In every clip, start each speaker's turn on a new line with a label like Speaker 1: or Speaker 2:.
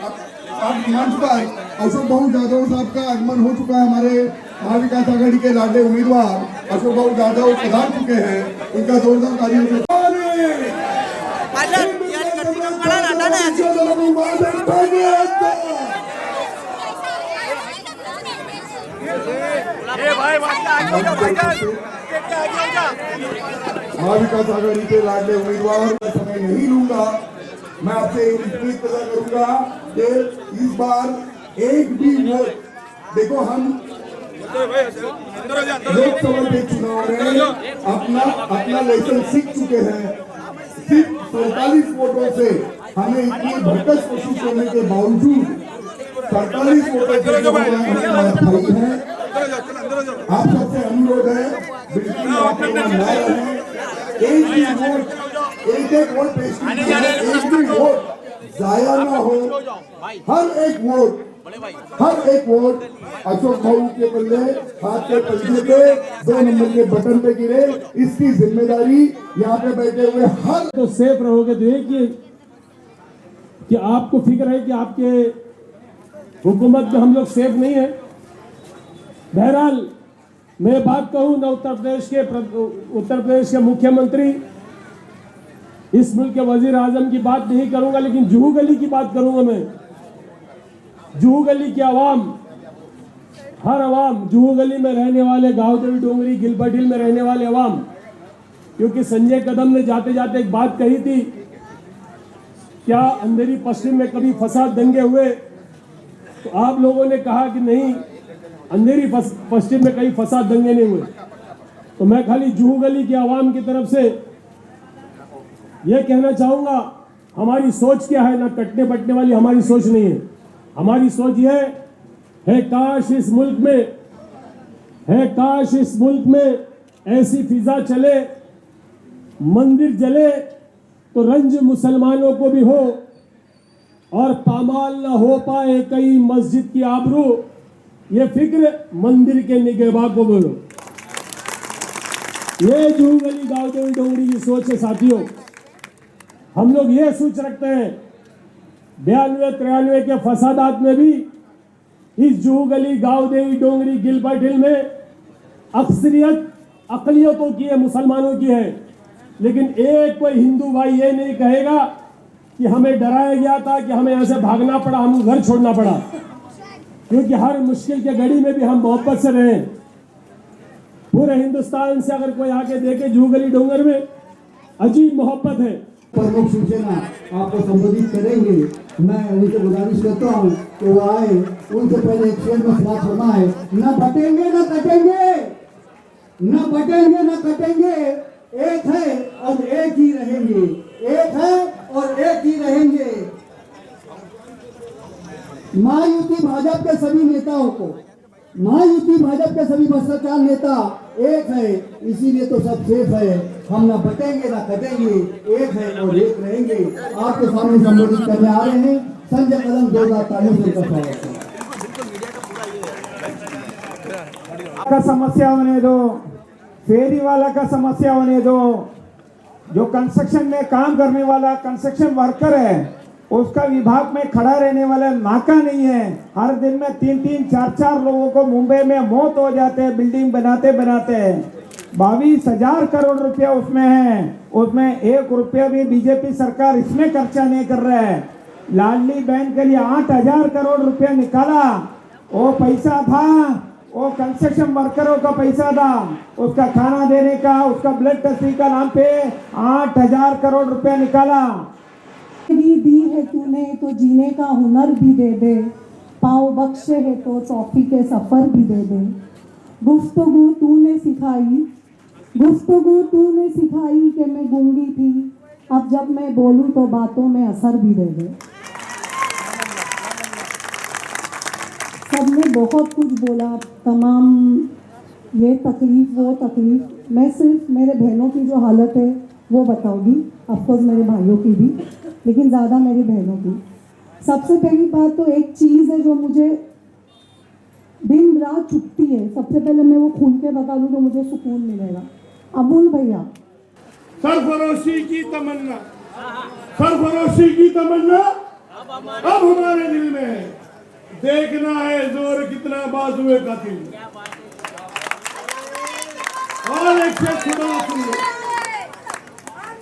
Speaker 1: मंच पर अशोक भाऊ जाधव साहब का आगमन हो चुका है। हमारे महाविकास आघाड़ी के लाडले उम्मीदवार अशोक भाऊ जाधव पधार चुके हैं। उनका जोरदार तालियों से महाविकास आघाड़ी के लाडले उम्मीदवार का समय नहीं लूंगा। मैं आपसे रिक्वेस्ट करूंगा कि इस बार एक भी वोट, देखो हम लोकसभा के चुनाव में अपना लाइसेंस सीख चुके हैं। सिर्फ 47 वोटों से हमें इतनी भरकस कोशिश करने के बावजूद 47 वोटों से है। आप सबसे अनुरोध है बिल्कुल आप लोग ना रहें। एक भी वोट, एक वोट पेश कीजिए, एक भी वोट जाया ना हो। हर एक वोट अशोक भाऊ के बल्ले, हाथ के पंजे पे 2 नंबर के बटन पे गिरे। इसकी जिम्मेदारी यहाँ पे बैठे हुए हर
Speaker 2: तो सेफ रहोगे। तो देखिए कि आपको फिक्र है कि आपके हुकूमत में हम लोग सेफ नहीं है। बहरहाल मैं बात कहूँ ना, उत्तर प्रदेश के मुख्यमंत्री, इस मुल्क के वजीर आजम की बात नहीं करूंगा, लेकिन जुहू गली की बात करूंगा। मैं जुहू गली की आवाम, हर आवाम, जुहू गली में रहने वाले, गाँव देवी डोंगरी, गिलबर्ट हिल में रहने वाले आवाम, क्योंकि संजय कदम ने जाते जाते एक बात कही थी, क्या अंधेरी पश्चिम में कभी फसाद दंगे हुए? तो आप लोगों ने कहा कि नहीं, अंधेरी पश्चिम में कहीं फसाद दंगे नहीं हुए। तो मैं खाली जुहू गली की आवाम की तरफ से यह कहना चाहूंगा, हमारी सोच क्या है? ना कटने बटने वाली हमारी सोच नहीं है। हमारी सोच यह है काश इस मुल्क में ऐसी फिजा चले, मंदिर जले तो रंज मुसलमानों को भी हो और पामाल न हो पाए कई मस्जिद की आबरू। ये फिक्र मंदिर के निगहबा को बोलो। ये जुहू गली गाँव देवी डोंगरी की सोच है साथियों। हम लोग ये सोच रखते हैं 92-93 के फसादात में भी इस जुहू गली गाँव देवी डोंगरी गिलबर्ट हिल में अक्सरियत अकलियतों की है, मुसलमानों की है। लेकिन एक कोई हिंदू भाई ये नहीं कहेगा कि हमें डराया गया था, कि हमें यहाँ से भागना पड़ा, हमें घर छोड़ना पड़ा। क्योंकि हर मुश्किल के घड़ी में भी हम मोहब्बत से रहे। पूरे हिंदुस्तान से अगर कोई आके देखे जुहू गली डोंगर में अजीब मोहब्बत है।
Speaker 3: प्रमुख शिवसेना आपको संबोधित करेंगे। मैं उनसे गुजारिश करता हूँ कि वो आए, उनसे पहले एक शेर में खिलाफ फरमाए, न बटेंगे न कटेंगे, न बटेंगे न कटेंगे, एक है और एक ही रहेंगे, एक है और एक ही रहेंगे। महायुति भाजपा के सभी नेताओं को, महायुति भाजपा के सभी भ्रष्टाचार नेता एक है, इसीलिए तो सब सेफ है। हम ना बटेंगे ना कटेंगे, एक है और एक रहेंगे। आपके सामने संबोधित करने आ रहे हैं संजय कदम। 2000 तालियों से उनका स्वागत है।
Speaker 4: का समस्या होने दो, फेरी वाला का समस्या होने दो, जो कंस्ट्रक्शन में काम करने वाला कंस्ट्रक्शन वर्कर है उसका विभाग में खड़ा रहने वाला नाका नहीं है। हर दिन में 3-3, 4-4 लोगों को मुंबई में मौत हो जाते हैं बिल्डिंग बनाते बनाते। 22,000 करोड़ रुपया उसमें है, उसमें 1 रुपया भी बीजेपी सरकार इसमें खर्चा नहीं कर रहा है। लाडली बहन के लिए 8,000 करोड़ रुपया निकाला, वो पैसा था, वो कंस्ट्रक्शन वर्करों का पैसा था, उसका खाना देने का, उसका ब्लड टेस्टिंग का नाम पे 8,000 करोड़ रुपया निकाला।
Speaker 5: दी है तूने तो जीने का हुनर भी दे दे, पाँव बख्शे है तो टॉफी के सफर भी दे दे। गुफ्तगू तूने सिखाई कि मैं गूंगी थी, अब जब मैं बोलूं तो बातों में असर भी दे दे। सबने बहुत कुछ बोला, तमाम ये तकलीफ वो तकलीफ। मैं सिर्फ मेरे बहनों की जो हालत है वो बताऊंगी, ऑफकोर्स मेरे भाइयों की भी, लेकिन ज़्यादा मेरी बहनों की। सबसे पहली बात तो एक चीज़ है जो मुझे दिन रात चुभती है। सबसे पहले मैं वो खून के बता दूं तो मुझे सुकून मिलेगा। अबुल भैया,
Speaker 1: सरफरोशी की तमन्ना, सरफरोशी की तमन्ना
Speaker 6: अब हमारे दिल में देखना है जोर कितना बाजुए कातिल। और एक से खुदा सुन लो,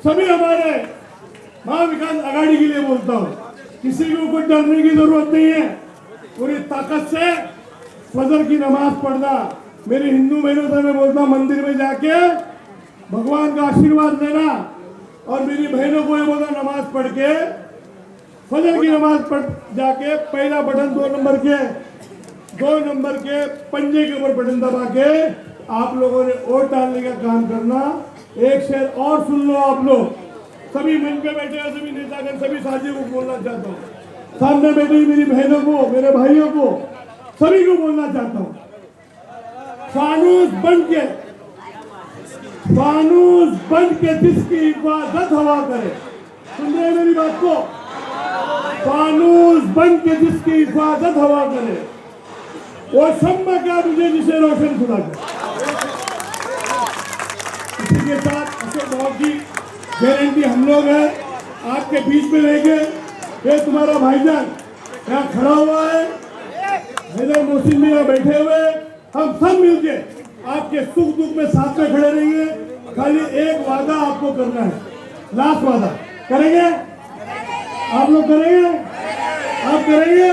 Speaker 6: सभी हमारे महाविकास आघाड़ी के लिए बोलता हूँ, किसी को कुछ डरने की जरूरत नहीं है। पूरी ताकत से फजर की नमाज पढ़ना। मेरी हिंदू बहनों से मैं बोलता हूँ, मंदिर में जाके भगवान का आशीर्वाद लेना। और मेरी बहनों को ये बोलता, नमाज पढ़ के फजर की नमाज पढ़ जाके पहला बटन 2 नंबर के पंजे के ऊपर बटन दबा के आप लोगों ने वोट डालने का काम करना। एक शेर और सुन लो आप लोग, सभी मंच पे बैठे हैं, सभी नेतागण, सभी साथियों को बोलना चाहता हूँ, सामने बैठी मेरी बहनों को, मेरे भाइयों को, सभी को बोलना चाहता हूँ, फानूस बन के जिसकी हिफाजत हवा करे। सुन रहे मेरी बात को? फानूस बन के जिसकी हिफाजत हवा करे, वो शम्मा क्या मुझे जिसे रोशन खुदा करे। इसी के साथ अशोक बाबू की गारंटी हम लोग हैं, आपके बीच में रहेंगे। ये तुम्हारा भाईजान यहाँ खड़ा हुआ है, हैदर मोहसिन भी यहाँ बैठे हुए, हम सब मिलके आपके सुख दुख में साथ में खड़े रहेंगे। खाली एक वादा आपको करना है, लास्ट वादा करेंगे आप लोग, करेंगे आप, करेंगे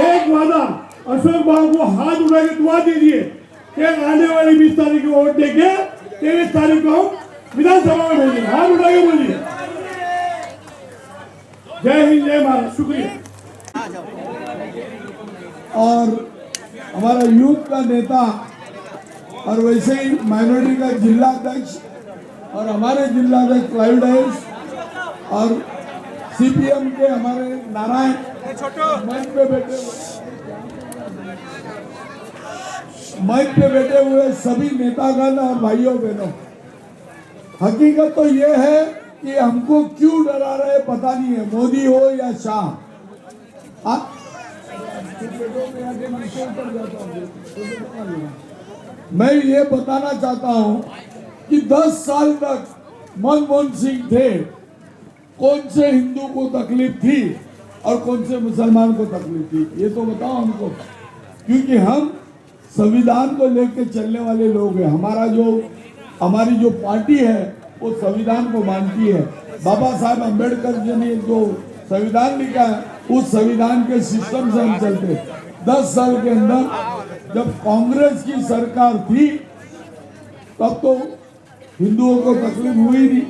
Speaker 6: एक वादा। अशोक बाबू को हाथ उठा के दुआ दीजिए कि आने वाली 20 तारीख को वोट देके 23 तारीख को विधानसभा में भेजेंगे। हाथ उठा के बोलिए जय हिंद, जय भारत। शुक्रिया।
Speaker 1: और हमारा यूथ का नेता और वैसे ही माइनॉरिटी का जिला अध्यक्ष और हमारे जिला अध्यक्ष क्लाइडाइस और सीपीएम के हमारे नारायण मंच पे बैठे हुए सभी नेतागण और भाइयों बहनों, हकीकत तो ये है कि हमको क्यों डरा रहे पता नहीं है, मोदी हो या शाह। मैं ये बताना चाहता हूं कि 10 साल तक मनमोहन सिंह थे, कौन से हिंदू को तकलीफ थी और कौन से मुसलमान को तकलीफ थी, ये तो बताओ हमको। क्योंकि हम संविधान को लेकर चलने वाले लोग हैं। हमारी जो पार्टी है वो संविधान को मानती है। बाबा साहब अम्बेडकर जी ने जो संविधान लिखा है, उस संविधान के सिस्टम से हम चलते। 10 साल के अंदर जब कांग्रेस की सरकार थी तब तो हिंदुओं को तकलीफ हुई नहीं,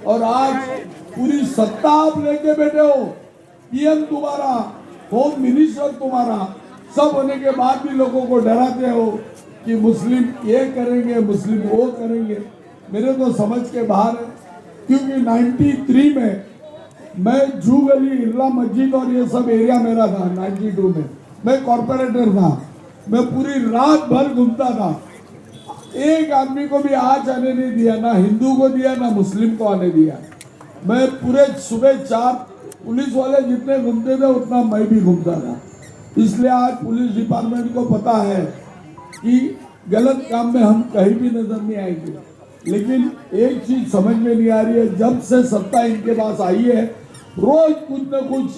Speaker 1: और आज पूरी सत्ता आप लेके बैठे हो, पीएम तुम्हारा, होम मिनिस्टर तुम्हारा, सब होने के बाद भी लोगों को डराते हो कि मुस्लिम ये करेंगे, मुस्लिम वो करेंगे। मेरे तो समझ के बाहर है। क्योंकि 93 में मैं जू गली, इरला मस्जिद और ये सब एरिया मेरा था। 92 में मैं कॉर्पोरेटर था, मैं पूरी रात भर घूमता था। एक आदमी को भी आज आने नहीं दिया, ना हिंदू को दिया ना मुस्लिम को आने दिया। मैं पूरे सुबह 4 पुलिस वाले जितने घूमते थे उतना मैं भी घूमता था। इसलिए आज पुलिस डिपार्टमेंट को पता है कि गलत काम में हम कहीं भी नजर नहीं आएंगे। लेकिन एक चीज समझ में नहीं आ रही है, जब से सत्ता इनके पास आई है, रोज कुछ न कुछ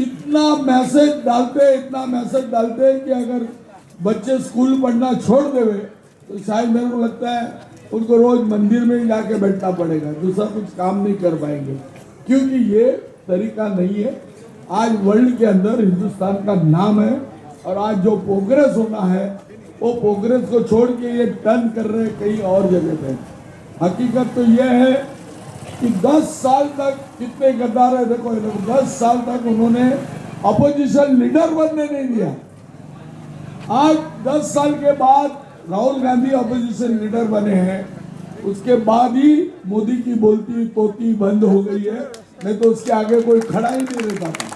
Speaker 1: इतना मैसेज डालते कि अगर बच्चे स्कूल पढ़ना छोड़ देवे तो शायद मेरे को लगता है उनको रोज मंदिर में ही जाके बैठना पड़ेगा, दूसरा कुछ काम नहीं कर पाएंगे। क्योंकि ये तरीका नहीं है। आज वर्ल्ड के अंदर हिंदुस्तान का नाम है, और आज जो प्रोग्रेस होना है वो प्रोग्रेस को छोड़ के ये टर्न कर रहे हैं कहीं और जगह पे। हकीकत तो ये है कि 10 साल तक कितने गद्दार है, देखो 10 साल तक उन्होंने अपोजिशन लीडर बनने नहीं दिया। आज 10 साल के बाद राहुल गांधी अपोजिशन लीडर बने हैं, उसके बाद ही मोदी की बोलती तोती बंद हो गई है, नहीं तो उसके आगे कोई खड़ा ही नहीं रहता था।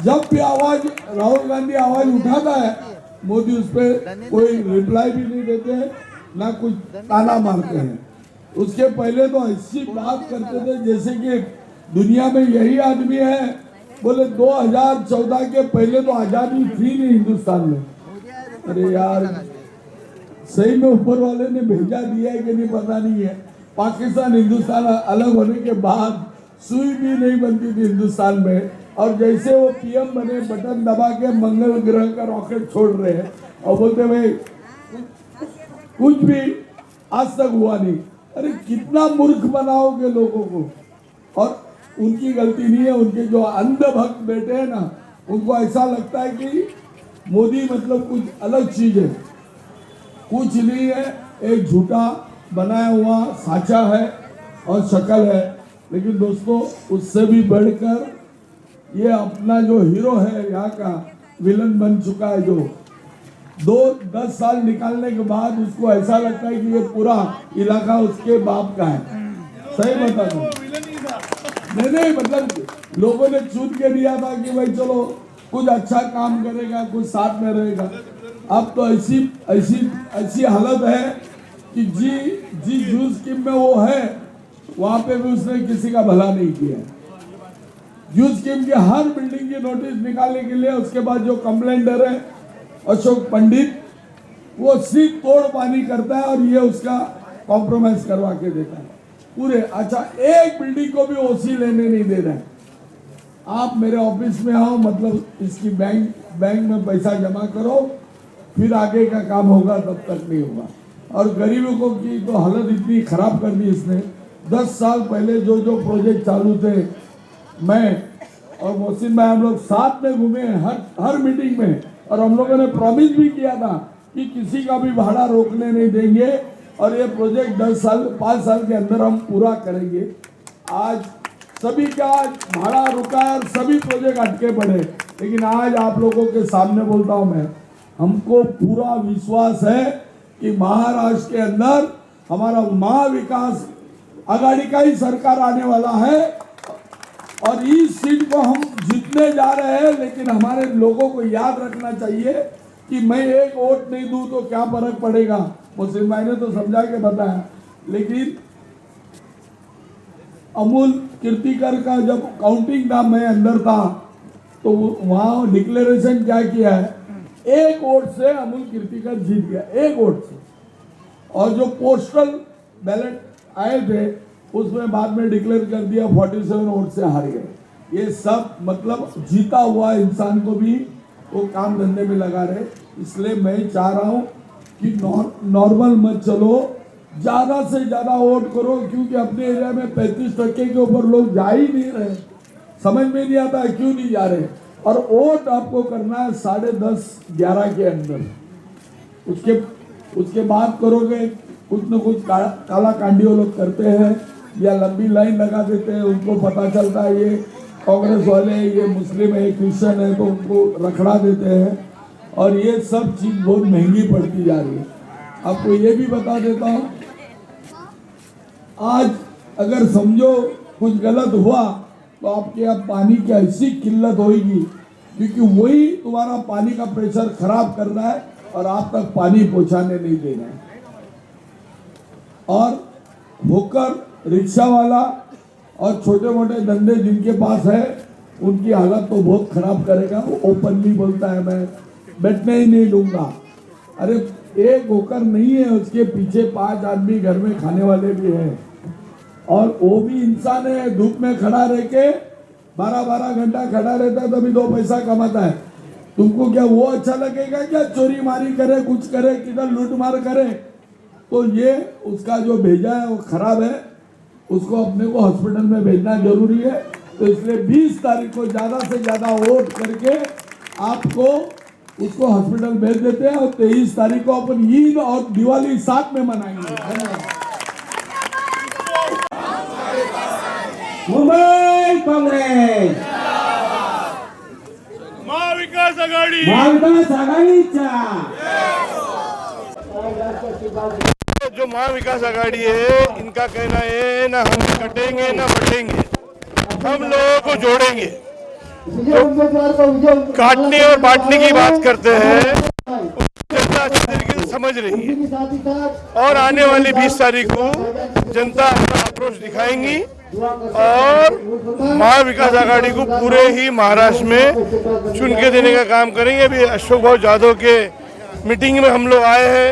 Speaker 1: जब भी राहुल गांधी आवाज उठाता है, मोदी उस पर कोई रिप्लाई भी नहीं देते, ना कुछ ताना मारते हैं। उसके पहले तो ऐसी बात करते थे जैसे कि दुनिया में यही आदमी है। बोले 2014 के पहले तो आजादी थी नहीं हिंदुस्तान में। अरे यार, सही में ऊपर वाले ने भेजा दिया है कि नहीं पता नहीं है। पाकिस्तान हिंदुस्तान अलग होने के बाद
Speaker 7: सुई भी नहीं बनती थी हिंदुस्तान में, और जैसे वो पीएम बने बटन दबा के मंगल ग्रह का रॉकेट छोड़ रहे हैं और बोलते भाई कुछ भी आज तक हुआ नहीं। अरे कितना मूर्ख बनाओगे लोगों को। और उनकी गलती नहीं है, उनके जो अंधभक्त बेटे हैं ना, उनको ऐसा लगता है कि मोदी मतलब कुछ अलग चीज है। कुछ नहीं है, एक झूठा बनाया हुआ साचा है और शक्ल है। लेकिन दोस्तों उससे भी बढ़कर ये अपना जो हीरो है यहाँ का विलन बन चुका है, जो 10 साल निकालने के बाद उसको ऐसा लगता है कि ये पूरा इलाका उसके बाप का है। सही बता दूं? नहीं मतलब लोगों ने चुन के दिया था कि भाई चलो कुछ अच्छा काम करेगा, कुछ साथ में रहेगा। अब तो ऐसी हालत है कि जी जूस स्कीम में वो है, वहां पे भी उसने किसी का भला नहीं किया। जूस स्कीम की हर बिल्डिंग की नोटिस निकालने के लिए उसके बाद जो कंप्लेंटर है अशोक पंडित, वो सिर्फ तोड़ पानी करता है और ये उसका कॉम्प्रोमाइज करवा के देता है पूरे। अच्छा, एक बिल्डिंग को भी ओसी लेने नहीं दे रहा है। आप मेरे ऑफिस में आओ, मतलब इसकी बैंक में पैसा जमा करो, फिर आगे का काम होगा, तब तक नहीं होगा। और गरीबों की तो हालत इतनी खराब कर दी इसने। 10 साल पहले जो प्रोजेक्ट चालू थे, मैं और मोहसिन भाई हम लोग साथ में घूमे हर मीटिंग में, और हम लोगों ने प्रॉमिस भी किया था कि किसी का भी भाड़ा रोकने नहीं देंगे और ये प्रोजेक्ट 5 साल के अंदर हम पूरा करेंगे। आज सभी का भाड़ा रुका है, सभी प्रोजेक्ट अटके पड़े, लेकिन आज आप लोगों के सामने बोलता हूं मैं, हमको पूरा विश्वास है कि महाराष्ट्र के अंदर हमारा महाविकास आघाड़ी का ही सरकार आने वाला है और इस सीट को हम जीतने जा रहे हैं। लेकिन हमारे लोगों को याद रखना चाहिए कि मैं एक वोट नहीं दूं तो क्या फर्क पड़ेगा। मुस्लिम भाई ने तो समझा के बताया, लेकिन अमूल कीर्तिकर का जब काउंटिंग था, मैं अंदर था, तो वहां डिक्लेरेशन क्या किया है, एक वोट से अमूल कीर्तिकर जीत गया, एक वोट से। और जो पोस्टल बैलेट आए थे उसमें बाद में डिक्लेयर कर दिया 47 वोट से हार गए। ये सब मतलब जीता हुआ इंसान को भी वो काम धंधे में लगा रहे। इसलिए मैं चाह रहा हूं कि नॉर्मल मत चलो, ज्यादा से ज्यादा वोट करो, क्योंकि अपने एरिया में 35% के ऊपर लोग जा ही नहीं रहे। समझ में नहीं आता है क्यों नहीं जा रहे। और वोट आपको करना है 10:30-11 के अंदर। उसके बाद करोगे कुछ न कुछ काला कांडी लोग करते हैं या लंबी लाइन लगा देते हैं। उनको पता चलता है ये कांग्रेस वाले, ये मुस्लिम है, क्रिश्चियन है, तो उनको रखड़ा देते हैं और ये सब चीज बहुत महंगी पड़ती जा रही है। आपको ये भी बता देता हूँ, आज अगर समझो कुछ गलत हुआ तो आपके यहाँ पानी की ऐसी किल्लत होगी, क्योंकि वही तुम्हारा पानी का प्रेशर खराब कर रहा है और आप तक पानी पहुंचाने नहीं दे रहा है। और होकर रिक्शा वाला और छोटे मोटे धंधे जिनके पास है, उनकी हालत तो बहुत खराब करेगा। वो ओपनली बोलता है मैं बैठने ही नहीं दूंगा। अरे एक होकर नहीं है, उसके पीछे 5 आदमी घर में खाने वाले भी हैं, और वो भी इंसान है। धूप में खड़ा रह के 12-12 घंटा खड़ा रहता है, तभी 2 पैसा कमाता है। तुमको क्या वो अच्छा लगेगा क्या चोरी मारी करे, कुछ करे, किधर लूट मार करे? तो ये उसका जो भेजा है वो खराब है, उसको अपने को हॉस्पिटल में भेजना जरूरी है। तो इसलिए 20 तारीख को ज्यादा से ज्यादा वोट करके आपको उसको हॉस्पिटल भेज देते हैं और 23 तारीख को अपन ईद और दिवाली साथ में मनाएंगे।
Speaker 4: मुंबई काँग्रेस,
Speaker 6: महाविकास आघाडी,
Speaker 4: महाविकास आघाडीचा
Speaker 6: जो महाविकास आघाड़ी है, इनका कहना है ना हम कटेंगे ना बटेंगे, हम लोगों को जोड़ेंगे। काटने और बांटने की बात करते हैं, जनता अच्छी तरीके से समझ रही है और आने वाली 20 तारीख को जनता अपना अप्रोच दिखाएंगी और महाविकास आघाड़ी को पूरे ही महाराष्ट्र में चुन के देने का काम करेंगे। अभी अशोक भाऊ जाधव के मीटिंग में हम लोग आए हैं,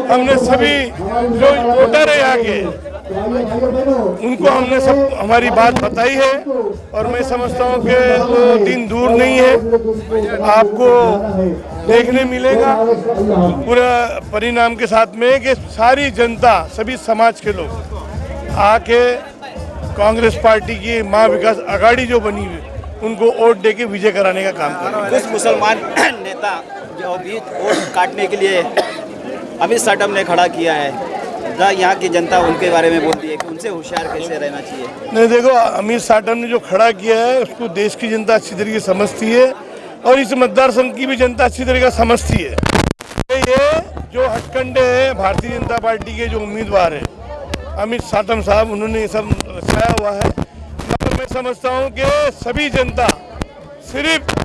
Speaker 6: हमने सभी जो वोटर है यहाँ के उनको हमने सब हमारी बात बताई है और मैं समझता हूँ कि वो दिन दूर नहीं है, आपको देखने मिलेगा पूरा परिणाम के साथ में कि सारी जनता, सभी समाज के लोग आके कांग्रेस पार्टी की महा विकास आघाड़ी जो बनी हुई उनको वोट देके विजय कराने का काम करें।
Speaker 8: कुछ मुसलमान नेता जो भी वोट काटने के लिए अमित साटम ने खड़ा किया है, यहाँ की जनता उनके बारे में बोलती है कि उनसे होशियार कैसे रहना चाहिए।
Speaker 6: नहीं, देखो अमित साटम ने जो खड़ा किया है उसको देश की जनता अच्छी तरीके से समझती है और इस मतदार संघ की भी जनता अच्छी तरीके से समझती है। ये जो हटकंडे हैं भारतीय जनता पार्टी के जो उम्मीदवार हैं अमित साटम साहब, उन्होंने ये सब रचाया हुआ है। मगर मैं समझता हूँ कि सभी जनता सिर्फ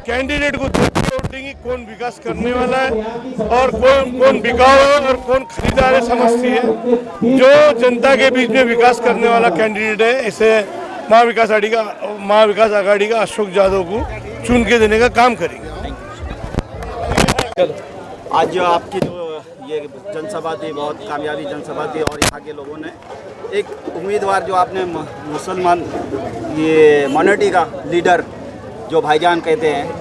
Speaker 6: कैंडिडेट को देख के वोट देंगी, कौन विकास करने वाला है और कौन बिकाऊ है और कौन खरीदार है समझती है। जो जनता के बीच में विकास करने वाला कैंडिडेट है, इसे महाविकास आघाड़ी का अशोक यादव को चुन के देने का काम करेंगे।
Speaker 8: आज जो आपकी जो ये जनसभा थी, बहुत कामयाबी जनसभा थी और यहाँ के लोगों ने एक उम्मीदवार जो आपने मुसलमान ये माइनॉरिटी का लीडर जो भाईजान कहते हैं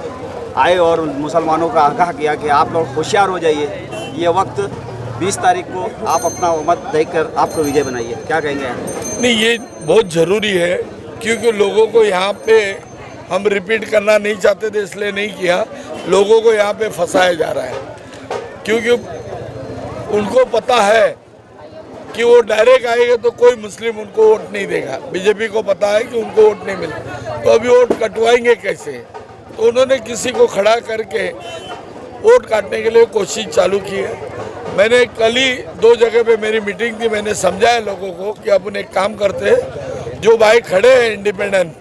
Speaker 8: आए और मुसलमानों का आगाह किया कि आप लोग होशियार हो जाइए, ये वक्त 20 तारीख को आप अपना मत देकर आपको विजय बनाइए, क्या कहेंगे?
Speaker 7: नहीं, ये बहुत ज़रूरी है क्योंकि लोगों को यहाँ पे हम रिपीट करना नहीं चाहते थे इसलिए नहीं किया। लोगों को यहाँ पे फंसाया जा रहा है क्योंकि उनको पता है कि वो डायरेक्ट आएगा तो कोई मुस्लिम उनको वोट नहीं देगा। बीजेपी को पता है कि उनको वोट नहीं मिलेगा, तो अभी वोट कटवाएंगे कैसे? तो उन्होंने किसी को खड़ा करके वोट काटने के लिए कोशिश चालू की है। मैंने कल ही 2 जगह पे मेरी मीटिंग थी, मैंने समझाया लोगों को कि अपन एक काम करते हैं, जो भाई खड़े हैं इंडिपेंडेंट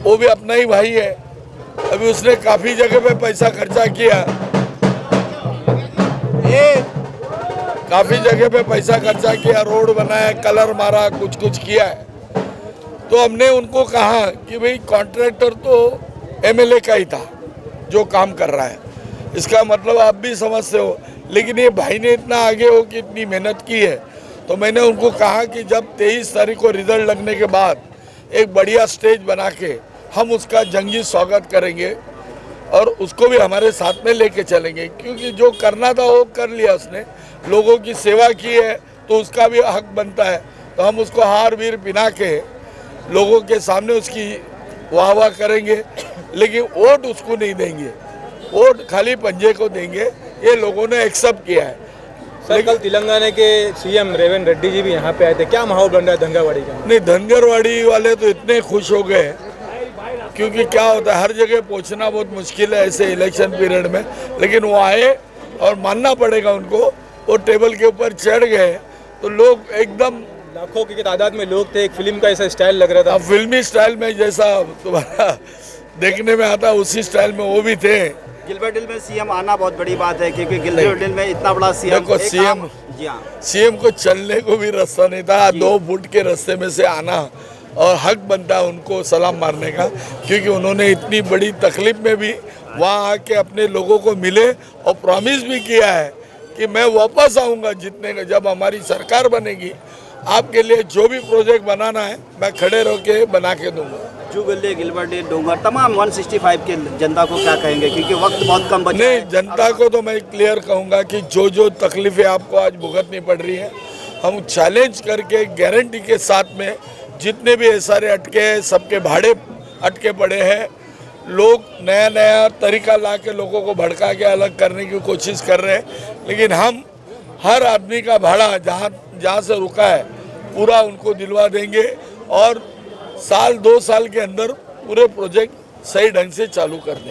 Speaker 7: वो भी अपना ही भाई है। अभी उसने काफ़ी जगह पे पैसा खर्चा किया, काफ़ी जगह पे पैसा खर्चा किया, रोड बनाया, कलर मारा, कुछ किया है। तो हमने उनको कहा कि भाई कॉन्ट्रैक्टर तो एमएलए का ही था जो काम कर रहा है, इसका मतलब आप भी समझते हो, लेकिन ये भाई ने इतना आगे हो कि इतनी मेहनत की है। तो मैंने उनको कहा कि जब 23 तारीख को रिजल्ट लगने के बाद एक बढ़िया स्टेज बना के हम उसका जंगी स्वागत करेंगे और उसको भी हमारे साथ में लेके चलेंगे, क्योंकि जो करना था वो कर लिया उसने, लोगों की सेवा की है तो उसका भी हक बनता है। तो हम उसको हार वीर पिना के लोगों के सामने उसकी वाह करेंगे, लेकिन वोट उसको नहीं देंगे, वोट खाली पंजे को देंगे। ये लोगों ने एक्सेप्ट किया है।
Speaker 9: सर, कल तेलंगाना के सीएम रेवंत रेड्डी जी भी यहाँ पे आए थे, क्या माहौल बन रहा है धनगरवाड़ी का?
Speaker 7: नहीं, धनगरवाड़ी वाले तो इतने खुश हो गए क्योंकि क्या होता है हर जगह पहुँचना बहुत मुश्किल है ऐसे इलेक्शन पीरियड में, लेकिन वो आए और मानना पड़ेगा उनको, वो टेबल के ऊपर चढ़ गए तो लोग एकदम
Speaker 9: लाखों की तादाद में लोग थे, एक फिल्म का ऐसा स्टाइल लग रहा था।
Speaker 7: फिल्मी स्टाइल में जैसा तुम्हारा देखने में आता उसी स्टाइल में वो भी थे।
Speaker 8: गिलबर्ट हिल में सीएम आना बहुत बड़ी बात है क्योंकि गिलबर्ट हिल में इतना बड़ा सीएम,
Speaker 7: देखो सीएम को चलने को भी रास्ता नहीं था, 2 फुट के रास्ते में से आना और हक बनता है उनको सलाम मारने का, क्योंकि उन्होंने इतनी बड़ी तकलीफ में भी वहाँ आके अपने लोगों को मिले और प्रॉमिस भी किया है कि मैं वापस आऊँगा जीतने का, जब हमारी सरकार बनेगी आपके लिए जो भी प्रोजेक्ट बनाना है मैं खड़े रह के बना के दूंगा।
Speaker 8: जुगले, गिलबर्ट हिल, डोंगर, तमाम 165 के जनता को क्या कहेंगे क्योंकि वक्त बहुत कम बचा है?
Speaker 7: नहीं, जनता को तो मैं क्लियर कहूँगा कि जो तकलीफें आपको आज भुगतनी पड़ रही है, हम चैलेंज करके गारंटी के साथ में जितने भी सारे अटके हैं सबके भाड़े अटके पड़े हैं। लोग नया तरीका ला के लोगों को भड़का के अलग करने की कोशिश कर रहे हैं, लेकिन हम हर आदमी का भाड़ा जहाँ से रुका है पूरा उनको दिलवा देंगे और 1-2 साल के अंदर पूरे प्रोजेक्ट सही ढंग से चालू कर देंगे।